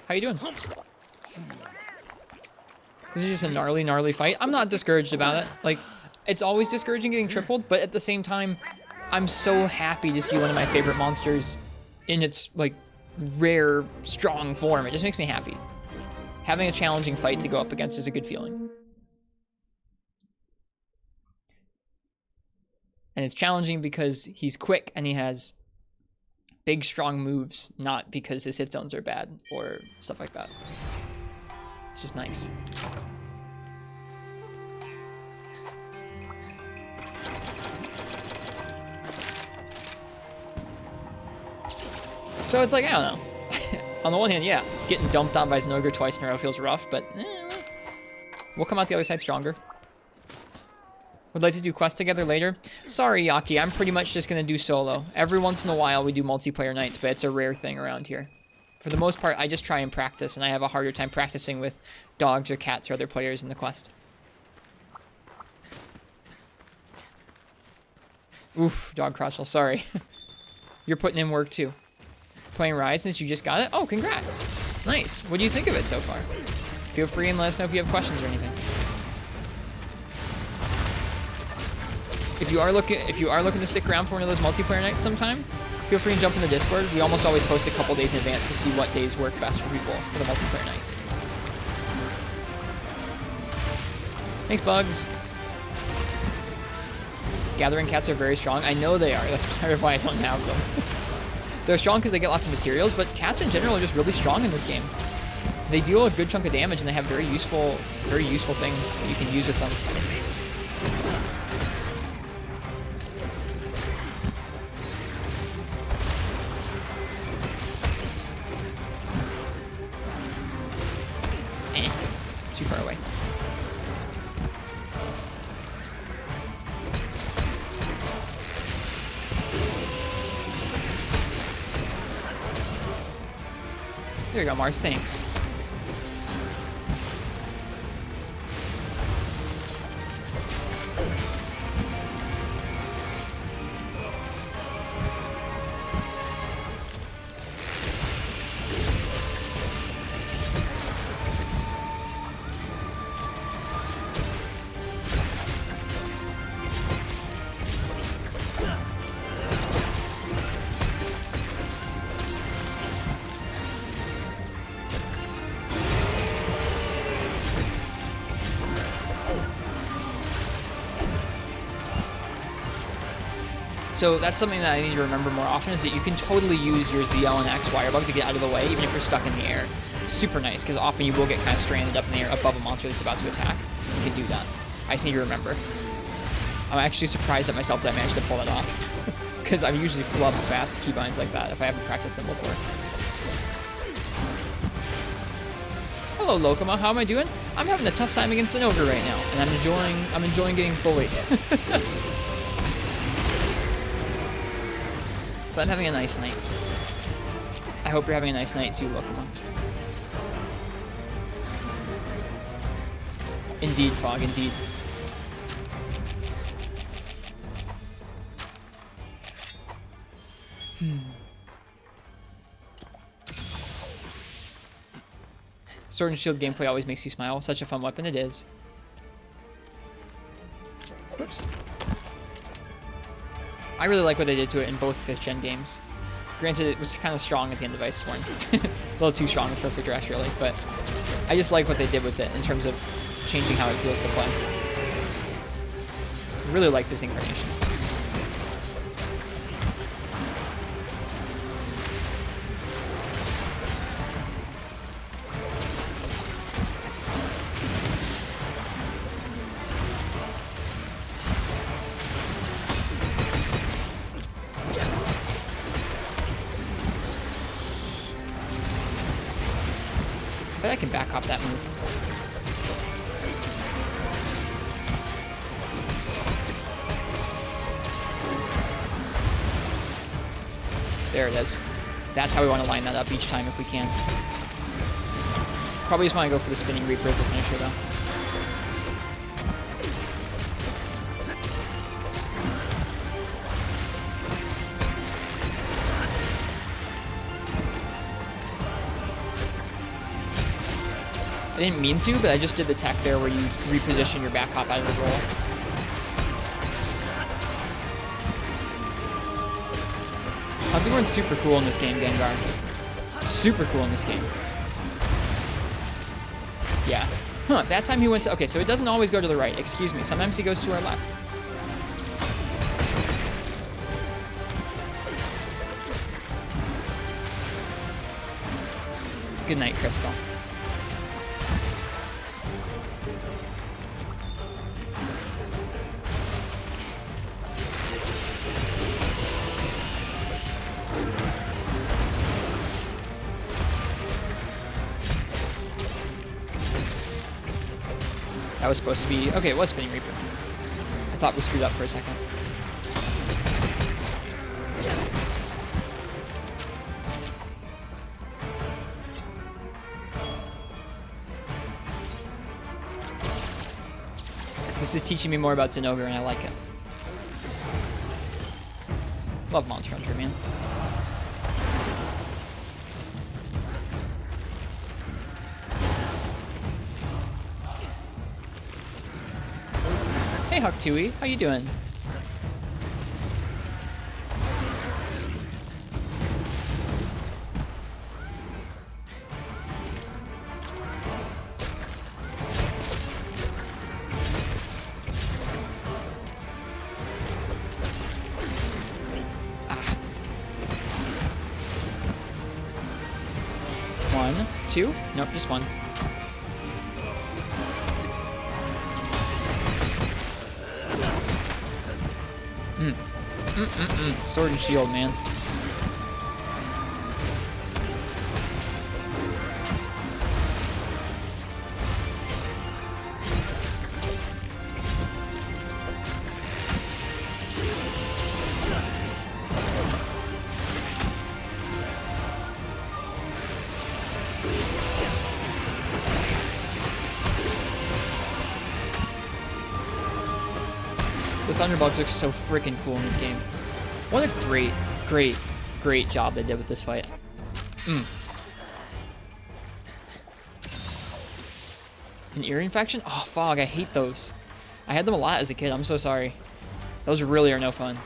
How you doing? This is just a gnarly fight. I'm not discouraged about it. Like, it's always discouraging getting tripled, but at the same time, I'm so happy to see one of my favorite monsters in its, like, rare, strong form. It just makes me happy. Having a challenging fight to go up against is a good feeling. And it's challenging because he's quick and he has big, strong moves, not because his hit zones are bad or stuff like that. It's just nice. So it's like, I don't know. On the one hand, yeah, getting dumped on by Zinogre twice in a row feels rough, but we'll come out the other side stronger. Would like to do quests together later. Sorry, Yaki, I'm pretty much just going to do solo. Every once in a while, we do multiplayer nights, but it's a rare thing around here. For the most part, I just try and practice, and I have a harder time practicing with dogs or cats or other players in the quest. Oof, dog crotchel, sorry. You're putting in work, too. Playing Rise since you just got it? Oh, congrats. Nice. What do you think of it so far? Feel free and let us know if you have questions or anything. If you are looking to stick around for one of those multiplayer nights sometime, feel free and jump in the Discord. We almost always post a couple days in advance to see what days work best for people for the multiplayer nights. Thanks, Bugs. Gathering cats are very strong. I know they are. That's part of why I don't have them. They're strong because they get lots of materials, but cats in general are just really strong in this game. They deal a good chunk of damage, and they have very useful things that you can use with them. Too far away. There you go, Mars. Thanks. So that's something that I need to remember more often, is that you can totally use your ZL and X wire bug to get out of the way, even if you're stuck in the air. Super nice, because often you will get kind of stranded up in the air above a monster that's about to attack. You can do that. I just need to remember. I'm actually surprised at myself that I managed to pull it off, because I usually flub fast keybinds like that if I haven't practiced them before. Hello, Lokoma. How am I doing? I'm having a tough time against Zinogre right now, and I'm enjoying getting bullied. But I'm having a nice night. I hope you're having a nice night too, Lokoma. Indeed, Fog, indeed. Sword and Shield gameplay always makes you smile. Such a fun weapon it is. Whoops. I really like what they did to it in both 5th gen games. Granted, it was kind of strong at the end of Iceborne. A little too strong for Perfect Rush, really, but I just like what they did with it in terms of changing how it feels to play. I really like this incarnation. I can back up that move. There it is. That's how we want to line that up each time if we can. Probably just want to go for the Spinning Reaper as the finisher though. I didn't mean to, but I just did the tech there where you reposition your back hop out of the roll. Huntingorn's super cool in this game, Gengar. Super cool in this game. Yeah. Huh, that time he went to... Okay, so it doesn't always go to the right. Excuse me. Sometimes he goes to our left. Good night, Crystal. That was supposed to be... Okay, it was Spinning Reaper. I thought we screwed up for a second. This is teaching me more about Zinogre, and I like it. Love Monster Hunter, man. Hey, Huck2e, how you doing? Ah. 1, 2? Nope, just 1. Sword and shield, man. The Thunderbugs look so freaking cool in this game. What a great, great, great job they did with this fight. An ear infection? Oh, Fog, I hate those. I had them a lot as a kid. I'm so sorry. Those really are no fun.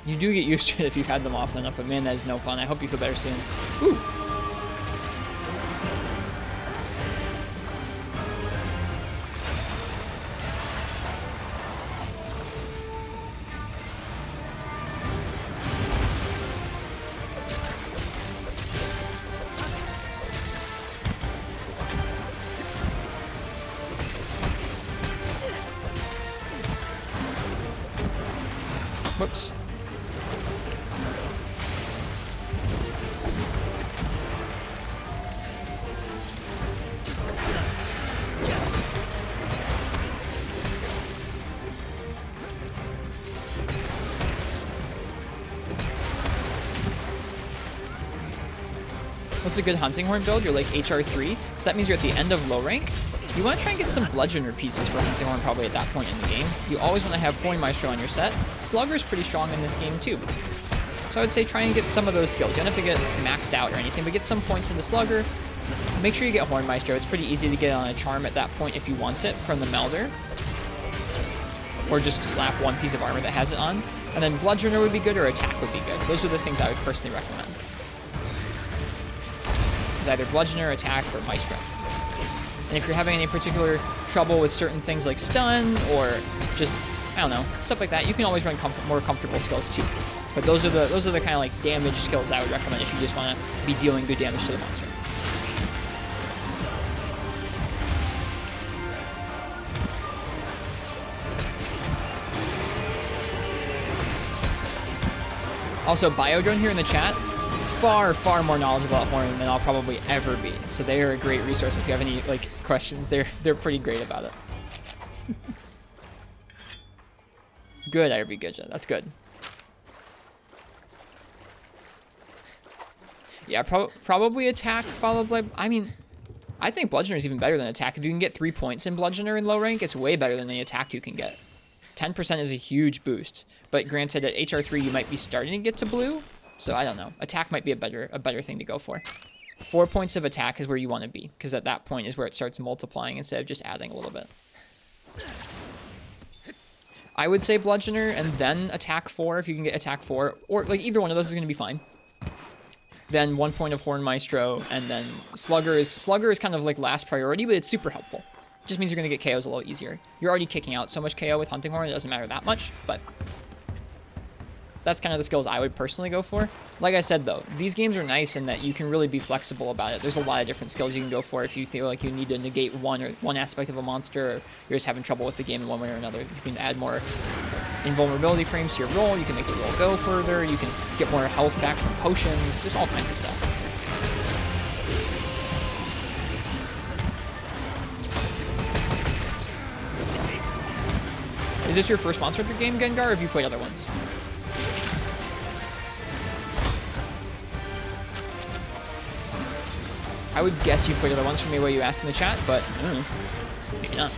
You do get used to it if you've had them often enough, but man, that is no fun. I hope you feel better soon. Ooh. Whoops. What's a good hunting horn build? You're like HR3, so that means you're at the end of low rank. You want to try and get some bludgeoner pieces for hunting horn probably at that point in the game. You always want to have Horn Maestro on your set. Slugger's pretty strong in this game too. So I would say try and get some of those skills. You don't have to get maxed out or anything, but get some points into Slugger. Make sure you get Horn Maestro. It's pretty easy to get on a charm at that point if you want it from the Melder. Or just slap one piece of armor that has it on. And then bludgeoner would be good or attack would be good. Those are the things I would personally recommend. It's either bludgeoner, attack, or maestro. And if you're having any particular trouble with certain things like stun or just, I don't know, stuff like that, you can always run more comfortable skills too. But those are the kind of like damage skills I would recommend if you just want to be dealing good damage to the monster. Also, Biodrone here in the chat, far, far more knowledgeable at Horn than I'll probably ever be. So they are a great resource if you have any like questions. They're pretty great about it. Good, IRB, good. That's good. Yeah, probably attack followed by... I mean, I think Bludgeoner is even better than attack. If you can get 3 points in Bludgeoner in low rank, it's way better than the attack you can get. 10% is a huge boost. But granted, at HR3, you might be starting to get to blue. So I don't know. Attack might be a better thing to go for. 4 points of attack is where you want to be, because at that point is where it starts multiplying instead of just adding a little bit. I would say Bludgeoner and then attack 4 if you can get attack 4, or like either one of those is going to be fine. Then 1 point of Horn Maestro, and then Slugger is kind of like last priority, but it's super helpful. It just means you're going to get KOs a little easier. You're already kicking out so much KO with Hunting Horn, it doesn't matter that much, but that's kind of the skills I would personally go for. Like I said, though, these games are nice in that you can really be flexible about it. There's a lot of different skills you can go for if you feel like you need to negate one aspect of a monster, or you're just having trouble with the game in one way or another. You can add more invulnerability frames to your roll. You can make the roll go further. You can get more health back from potions. Just all kinds of stuff. Is this your first Monster Hunter game, Gengar, or have you played other ones? I would guess you played other ones from the way you asked in the chat, but I don't know. Maybe not.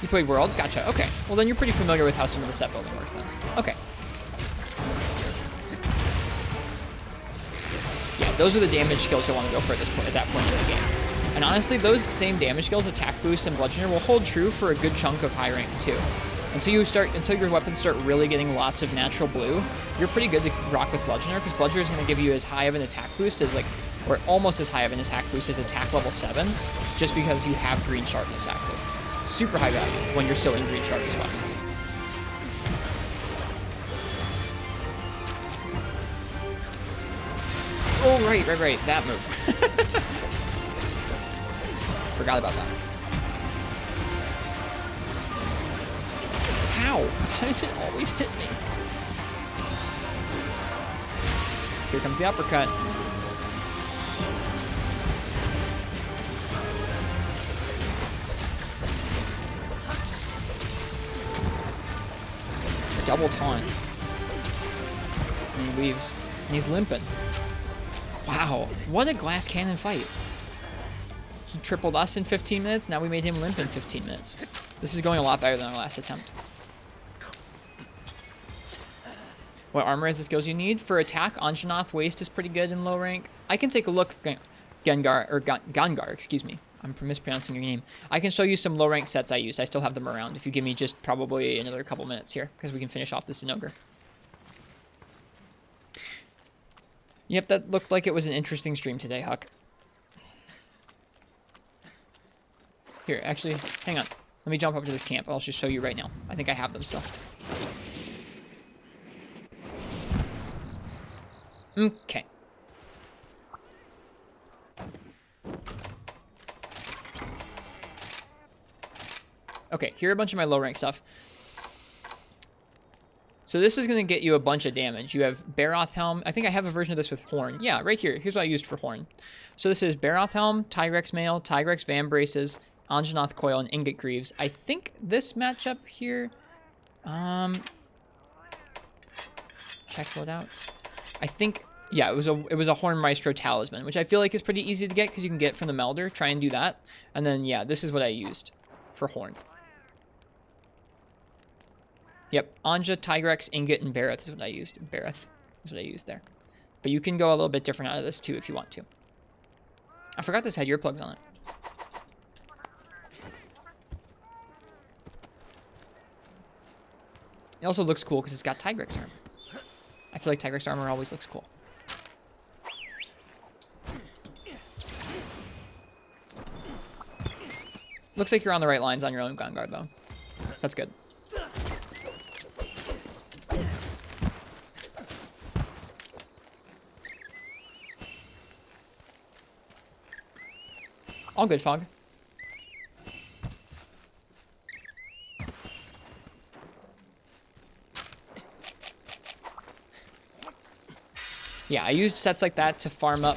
You played World? Gotcha. Okay. Well, then you're pretty familiar with how some of the set building works then. Okay. Yeah, those are the damage skills you'll want to go for at this point, at that point in the game. And honestly, those same damage skills, Attack Boost and Bludgeoner, will hold true for a good chunk of high rank too. Until your weapons start really getting lots of natural blue, you're pretty good to rock with Bludgeoner, because Bludgeoner is going to give you as high of an attack boost as or almost as high of an attack boost as attack level 7, just because you have green sharpness active. Super high value when you're still in green sharpness weapons. Oh, right. That move. Forgot about that. How? How does it always hit me? Here comes the uppercut. Double taunt. And he leaves. And he's limping. Wow. What a glass cannon fight. He tripled us in 15 minutes. Now we made him limp in 15 minutes. This is going a lot better than our last attempt. What armor as the skills you need? For attack, Anjanath Waste is pretty good in low rank. I can take a look. Gangar, excuse me. I'm mispronouncing your name. I can show you some low rank sets I used. I still have them around if you give me just probably another couple minutes here, because we can finish off this Zinogre. Yep, that looked like it was an interesting stream today, Huck. Here, actually, hang on. Let me jump up to this camp. I'll just show you right now. I think I have them still. Okay. Okay, here are a bunch of my low rank stuff. So this is going to get you a bunch of damage. You have Baroth Helm. I think I have a version of this with Horn. Yeah, right here. Here's what I used for Horn. So this is Baroth Helm, Tigrex Mail, Tigrex Van Braces, Anjanath Coil, and Ingot Greaves. I think this matchup here... check loadouts. I think... Yeah, it was a Horn Maestro Talisman, which I feel like is pretty easy to get because you can get it from the Melder. Try and do that. And then, yeah, this is what I used for Horn. Yep, Anja, Tigrex, Ingot, and Bareth is what I used. Bareth is what I used there. But you can go a little bit different out of this too if you want to. I forgot this had earplugs on it. It also looks cool because it's got Tigrex armor. I feel like Tigrex armor always looks cool. Looks like you're on the right lines on your own Vanguard though. So that's good. All good, Fog. Yeah, I used sets like that to farm up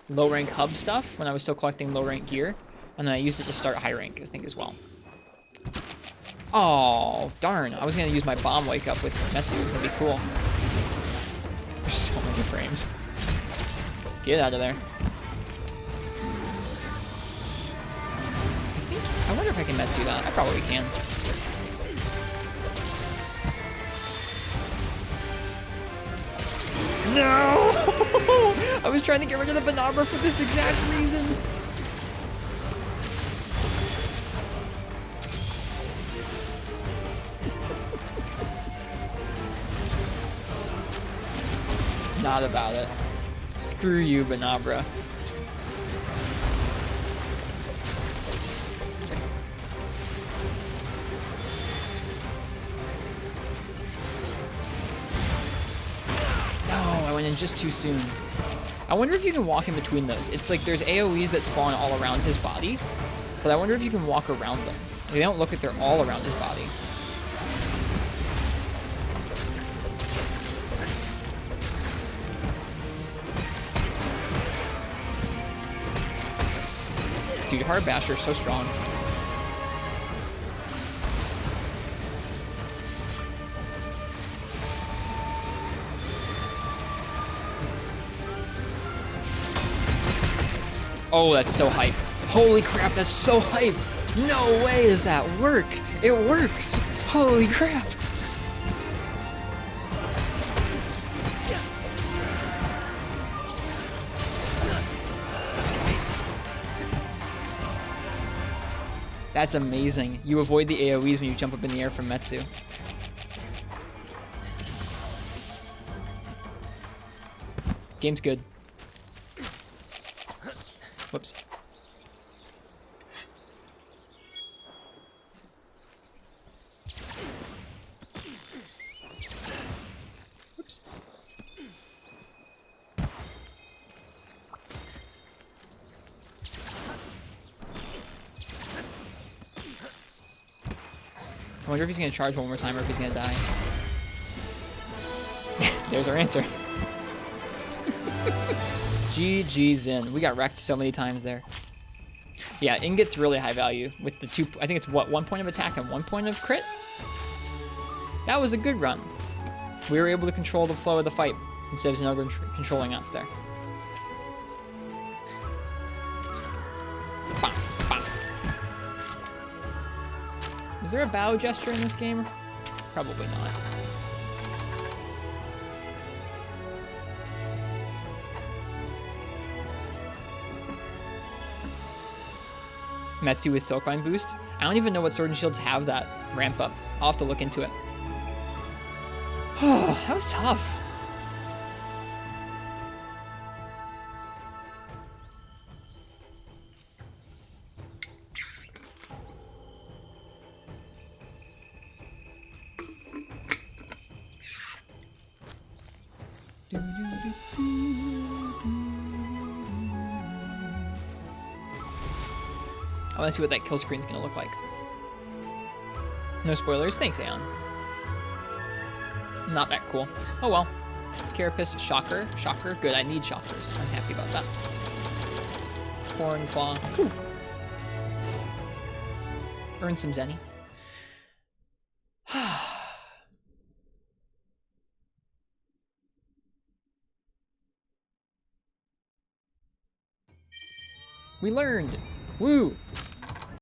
low rank hub stuff when I was still collecting low rank gear. And then I used it to start high rank, I think, as well. Oh, darn. I was going to use my bomb wake up with Metsu. That'd be cool. There's so many frames. Get out of there. I wonder if I can Metsu that. I probably can. No! I was trying to get rid of the Banabra for this exact reason. Not about it. Screw you, Banabra. In just too soon. I wonder if you can walk in between those. It's like there's AoEs that spawn all around his body, but I wonder if you can walk around them. They don't look like they're all around his body. Dude, Hard Basher is so strong. Oh, that's so hype. Holy crap, that's so hype. No way does that work. It works. Holy crap. That's amazing. You avoid the AoEs when you jump up in the air from Metsu. Game's good. Whoops. Whoops. I wonder if he's going to charge one more time or if he's going to die. There's our answer. GG Zin. We got wrecked so many times there. Yeah, Ingot's really high value with the two. I think it's what, 1 point of attack and 1 point of crit? That was a good run. We were able to control the flow of the fight instead of Zinogre controlling us there. Bam, bam. Is there a bow gesture in this game? Probably not. Metsu with Silkvine boost. I don't even know what Sword and Shields have that ramp up. I'll have to look into it. Oh, that was tough. I want to see what that kill screen's gonna look like. No spoilers. Thanks, Aeon. Not that cool. Oh well. Carapace, Shocker. Shocker. Good, I need Shockers. I'm happy about that. Horn Claw. Whew. Earn some Zenny. We learned. Woo!